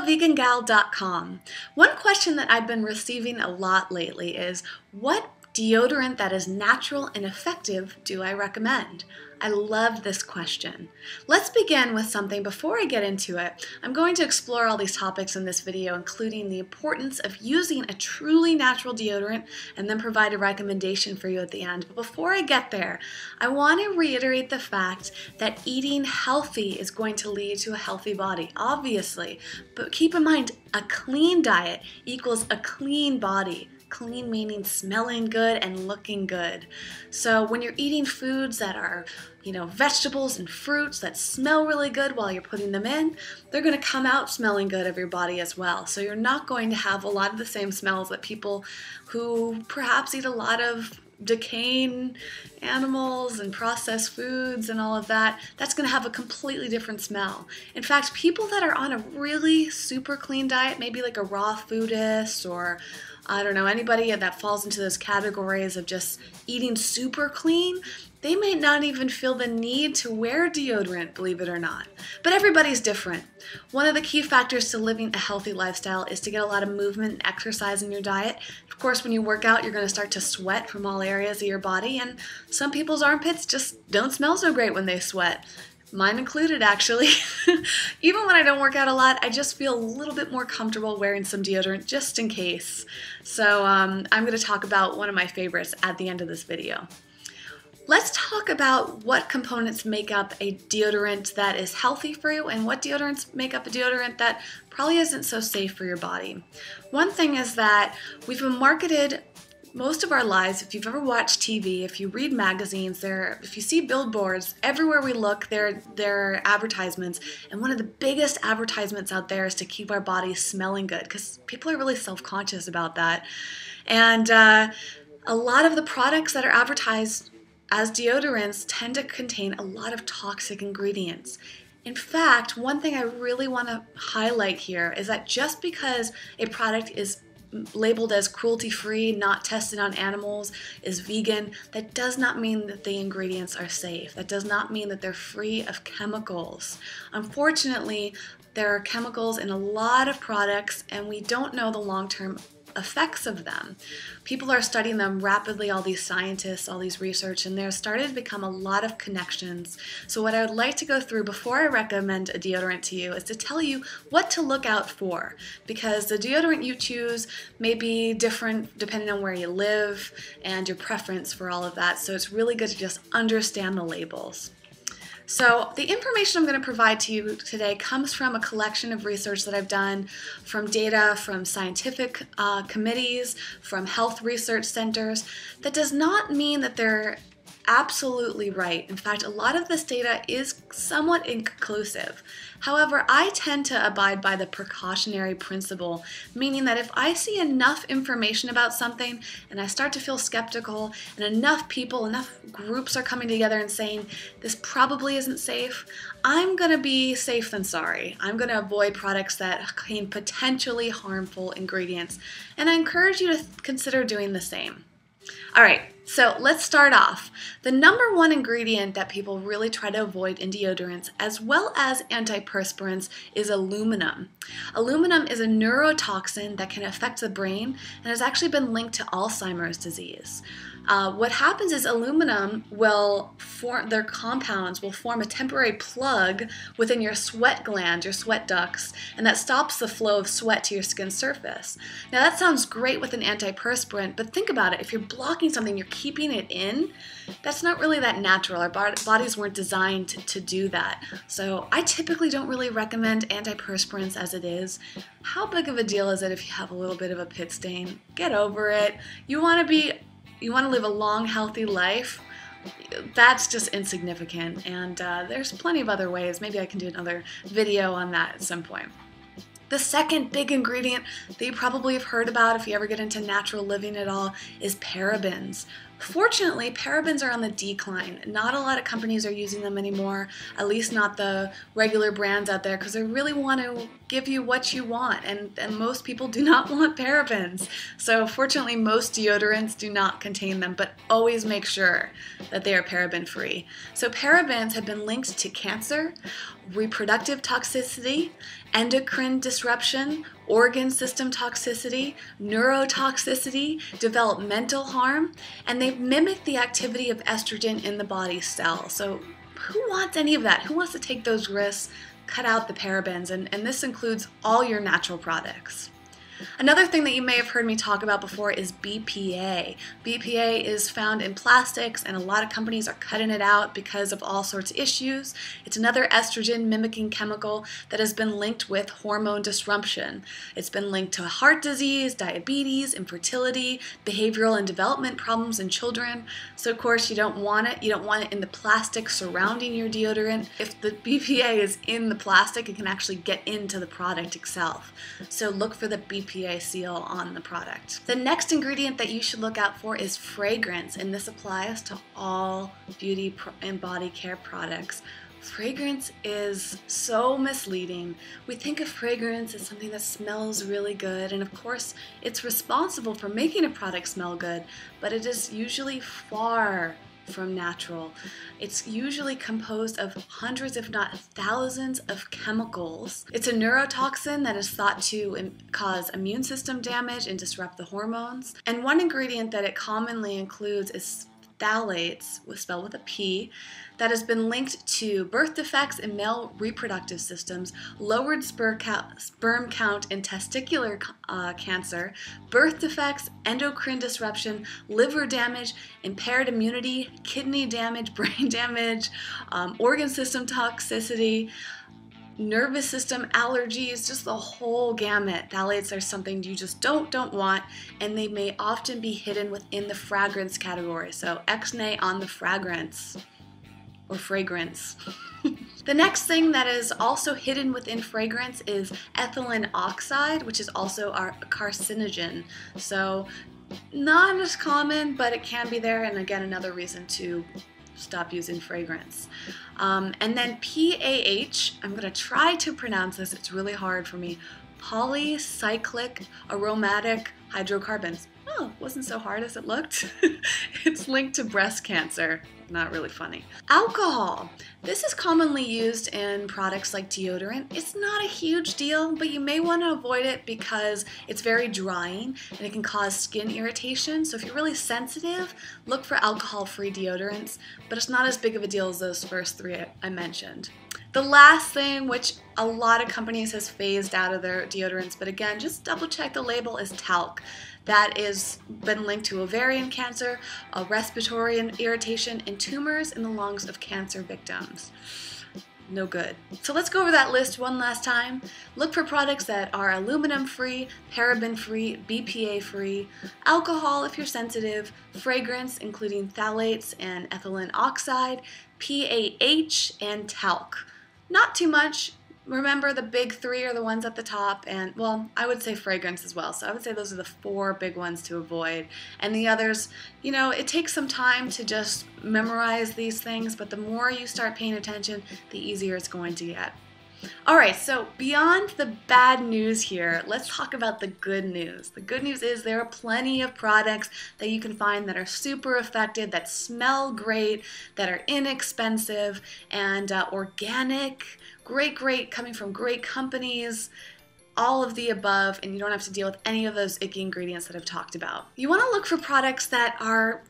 HelloVeganGal.com. One question that I've been receiving a lot lately is, what deodorant that is natural and effective do I recommend? I love this question. Let's begin with something. Before I get into it, I'm going to explore all these topics in this video, including the importance of using a truly natural deodorant, and then provide a recommendation for you at the end. But before I get there, I want to reiterate the fact that eating healthy is going to lead to a healthy body, obviously. But keep in mind, a clean diet equals a clean body. Clean meaning smelling good and looking good. So when you're eating foods that are, vegetables and fruits that smell really good while you're putting them in, they're going to come out smelling good of your body as well. So you're not going to have a lot of the same smells that people who perhaps eat a lot of decaying animals and processed foods and all of that, that's going to have a completely different smell. In fact, people that are on a really super clean diet, maybe like a raw foodist, or I don't know, anybody that falls into those categories of just eating super clean, they may not even feel the need to wear deodorant, believe it or not. But everybody's different. One of the key factors to living a healthy lifestyle is to get a lot of movement and exercise in your diet. Of course, when you work out, you're going to start to sweat from all areas of your body, and some people's armpits just don't smell so great when they sweat. Mine included, actually. Even when I don't work out a lot, I just feel a little bit more comfortable wearing some deodorant just in case. So I'm going to talk about one of my favorites at the end of this video. Let's talk about what components make up a deodorant that is healthy for you and what deodorants make up a deodorant that probably isn't so safe for your body. One thing is that we've been marketed most of our lives. If you've ever watched TV, if you read magazines, if you see billboards, everywhere we look, there are advertisements. And one of the biggest advertisements out there is to keep our bodies smelling good, because people are really self-conscious about that. And a lot of the products that are advertised as deodorants tend to contain a lot of toxic ingredients. In fact, one thing I really want to highlight here is that just because a product is labeled as cruelty-free, not tested on animals, is vegan, that does not mean that the ingredients are safe. That does not mean that they're free of chemicals. Unfortunately, there are chemicals in a lot of products, and we don't know the long-term effects of them. People are studying them rapidly, all these scientists, all these research, and there's started to become a lot of connections. So what I would like to go through before I recommend a deodorant to you is to tell you what to look out for, because the deodorant you choose may be different depending on where you live and your preference for all of that. So it's really good to just understand the labels. So the information I'm going to provide to you today comes from a collection of research that I've done, from data from scientific committees, from health research centers. That does not mean that they're absolutely right. In fact, a lot of this data is somewhat inconclusive. However, I tend to abide by the precautionary principle, meaning that if I see enough information about something and I start to feel skeptical, and enough people, enough groups are coming together and saying this probably isn't safe, I'm going to be safe than sorry. I'm going to avoid products that contain potentially harmful ingredients, and I encourage you to consider doing the same. All right, so let's start off. The number one ingredient that people really try to avoid in deodorants, as well as antiperspirants, is aluminum. Aluminum is a neurotoxin that can affect the brain and has actually been linked to Alzheimer's disease. What happens is aluminum will form, their compounds will form a temporary plug within your sweat glands, your sweat ducts, and that stops the flow of sweat to your skin surface. Now that sounds great with an antiperspirant, but think about it. If you're blocking something, you're keeping it in, that's not really that natural. Our bodies weren't designed to do that. So I typically don't really recommend antiperspirants as it is. How big of a deal is it if you have a little bit of a pit stain? Get over it. You want to live a long, healthy life. That's just insignificant, and there's plenty of other ways. Maybe I can do another video on that at some point. The second big ingredient that you probably have heard about if you ever get into natural living at all is parabens. Fortunately, parabens are on the decline. Not a lot of companies are using them anymore, at least not the regular brands out there, because they really want to give you what you want, and most people do not want parabens. So fortunately, most deodorants do not contain them, but always make sure that they are paraben free. So parabens have been linked to cancer, reproductive toxicity, endocrine disruption, organ system toxicity, neurotoxicity, developmental harm, and they mimic the activity of estrogen in the body cell. So who wants any of that? Who wants to take those risks? Cut out the parabens, and this includes all your natural products. Another thing that you may have heard me talk about before is BPA. BPA is found in plastics, and a lot of companies are cutting it out because of all sorts of issues. It's another estrogen mimicking chemical that has been linked with hormone disruption. It's been linked to heart disease, diabetes, infertility, behavioral and development problems in children. So of course you don't want it. You don't want it in the plastic surrounding your deodorant. If the BPA is in the plastic, it can actually get into the product itself. So look for the BPA seal on the product. The next ingredient that you should look out for is fragrance, and this applies to all beauty and body care products. Fragrance is so misleading. We think of fragrance as something that smells really good, and of course it's responsible for making a product smell good, but it is usually far from natural. It's usually composed of hundreds, if not thousands, of chemicals. It's a neurotoxin that is thought to cause immune system damage and disrupt the hormones. And one ingredient that it commonly includes is phthalates, spelled with a P, that has been linked to birth defects in male reproductive systems, lowered sperm count in testicular cancer, birth defects, endocrine disruption, liver damage, impaired immunity, kidney damage, brain damage, organ system toxicity, nervous system allergies, just the whole gamut. Phthalates are something you just don't want, and they may often be hidden within the fragrance category. So X-nay on the fragrance or fragrance. The next thing that is also hidden within fragrance is ethylene oxide, which is also a carcinogen. So not as common, but it can be there, and again, another reason to stop using fragrance. And then PAH, I'm going to try to pronounce this, it's really hard for me, polycyclic aromatic hydrocarbons. Oh, wasn't so hard as it looked. It's linked to breast cancer. Not really funny. Alcohol. This is commonly used in products like deodorant. It's not a huge deal, but you may want to avoid it because it's very drying and it can cause skin irritation. So if you're really sensitive, look for alcohol-free deodorants, but it's not as big of a deal as those first three I mentioned. The last thing, which a lot of companies has phased out of their deodorants, but again, just double check the label, is talc. That has been linked to ovarian cancer, respiratory irritation, and tumors in the lungs of cancer victims. No good. So let's go over that list one last time. Look for products that are aluminum-free, paraben-free, BPA-free, alcohol if you're sensitive, fragrance including phthalates and ethylene oxide, PAH, and talc. Not too much. Remember, the big three are the ones at the top, and well, I would say fragrance as well. So I would say those are the four big ones to avoid. And the others, you know, it takes some time to just memorize these things, but the more you start paying attention, the easier it's going to get. All right, so beyond the bad news here, let's talk about the good news. The good news is there are plenty of products that you can find that are super effective, that smell great, that are inexpensive, and organic, great, coming from great companies, all of the above, and you don't have to deal with any of those icky ingredients that I've talked about. You want to look for products that are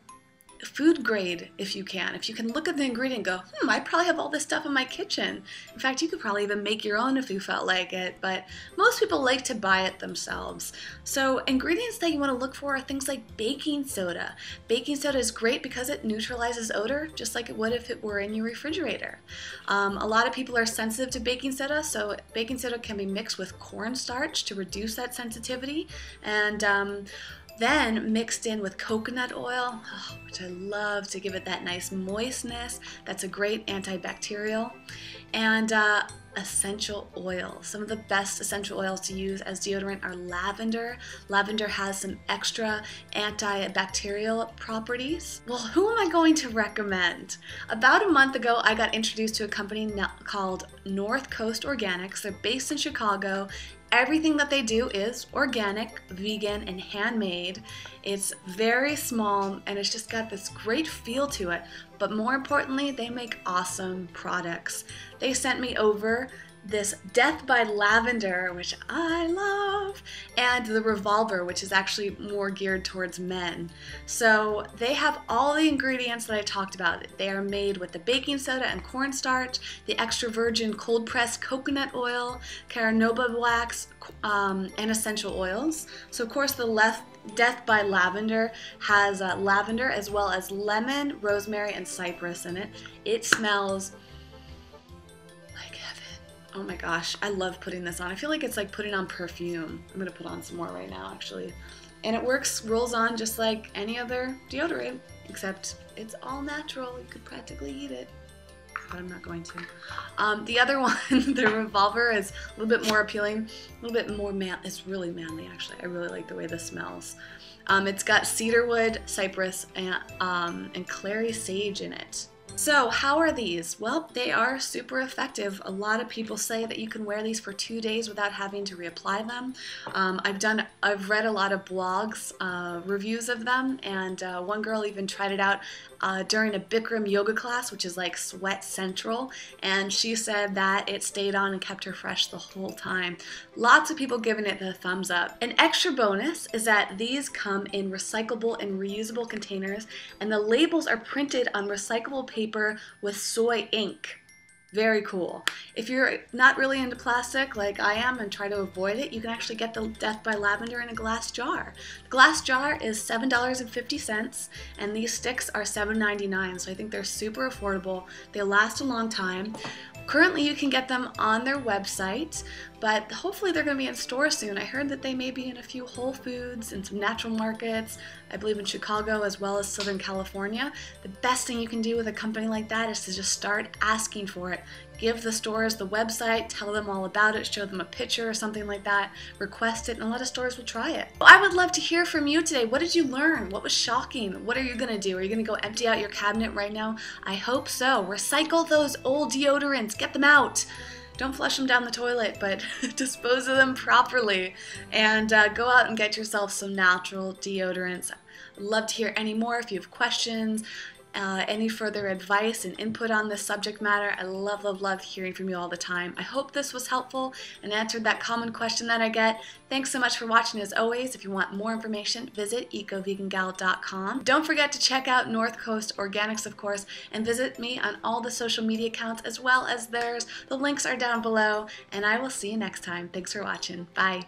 food grade if you can. If you can look at the ingredient and go, I probably have all this stuff in my kitchen. In fact, you could probably even make your own if you felt like it, but most people like to buy it themselves. So ingredients that you want to look for are things like baking soda. Baking soda is great because it neutralizes odor, just like it would if it were in your refrigerator. A lot of people are sensitive to baking soda, so baking soda can be mixed with cornstarch to reduce that sensitivity, and then mixed in with coconut oil, which I love to give it that nice moistness. That's a great antibacterial. And essential oils. Some of the best essential oils to use as deodorant are lavender. Lavender has some extra antibacterial properties. Well, who am I going to recommend? About a month ago, I got introduced to a company called North Coast Organics. They're based in Chicago. Everything that they do is organic, vegan, and handmade. It's very small and it's just got this great feel to it. But more importantly, they make awesome products. They sent me over this Death by Lavender, which I love, and the Revolver, which is actually more geared towards men. So they have all the ingredients that I talked about. They are made with the baking soda and cornstarch, the extra virgin cold pressed coconut oil, carnauba wax, and essential oils. So of course the Death by Lavender has lavender as well as lemon, rosemary, and cypress in it. It smells like heaven. Oh my gosh, I love putting this on. I feel like it's like putting on perfume. I'm gonna put on some more right now, actually. And it rolls on just like any other deodorant, except it's all natural. You could practically eat it, but I'm not going to. The other one, the Revolver, is a little bit more appealing, a little bit more it's really manly, actually. I really like the way this smells. It's got cedarwood, cypress, and clary sage in it. So how are these? Well, they are super effective. A lot of people say that you can wear these for 2 days without having to reapply them. I've read a lot of blogs, reviews of them, and one girl even tried it out during a Bikram yoga class, which is like sweat central, and she said that it stayed on and kept her fresh the whole time. Lots of people giving it the thumbs up. An extra bonus is that these come in recyclable and reusable containers, and the labels are printed on recyclable paper with soy ink. Very cool. If you're not really into plastic like I am and try to avoid it, you can actually get the Death by Lavender in a glass jar. The glass jar is $7.50 and these sticks are $7.99, so I think they're super affordable. They last a long time. Currently you can get them on their website, but hopefully they're going to be in stores soon. I heard that they may be in a few Whole Foods and some natural markets, I believe in Chicago as well as Southern California. The best thing you can do with a company like that is to just start asking for it. Give the stores the website, tell them all about it, show them a picture or something like that, request it, and a lot of stores will try it. I would love to hear from you today. What did you learn? What was shocking? What are you gonna do? Are you gonna go empty out your cabinet right now? I hope so. Recycle those old deodorants, get them out. Don't flush them down the toilet, but dispose of them properly. And go out and get yourself some natural deodorants. I'd love to hear any more if you have questions. Any further advice and input on this subject matter. I love, love, love hearing from you all the time. I hope this was helpful and answered that common question that I get. Thanks so much for watching as always. If you want more information, visit ecovegangal.com. Don't forget to check out North Coast Organics, of course, and visit me on all the social media accounts as well as theirs. The links are down below, and I will see you next time. Thanks for watching. Bye.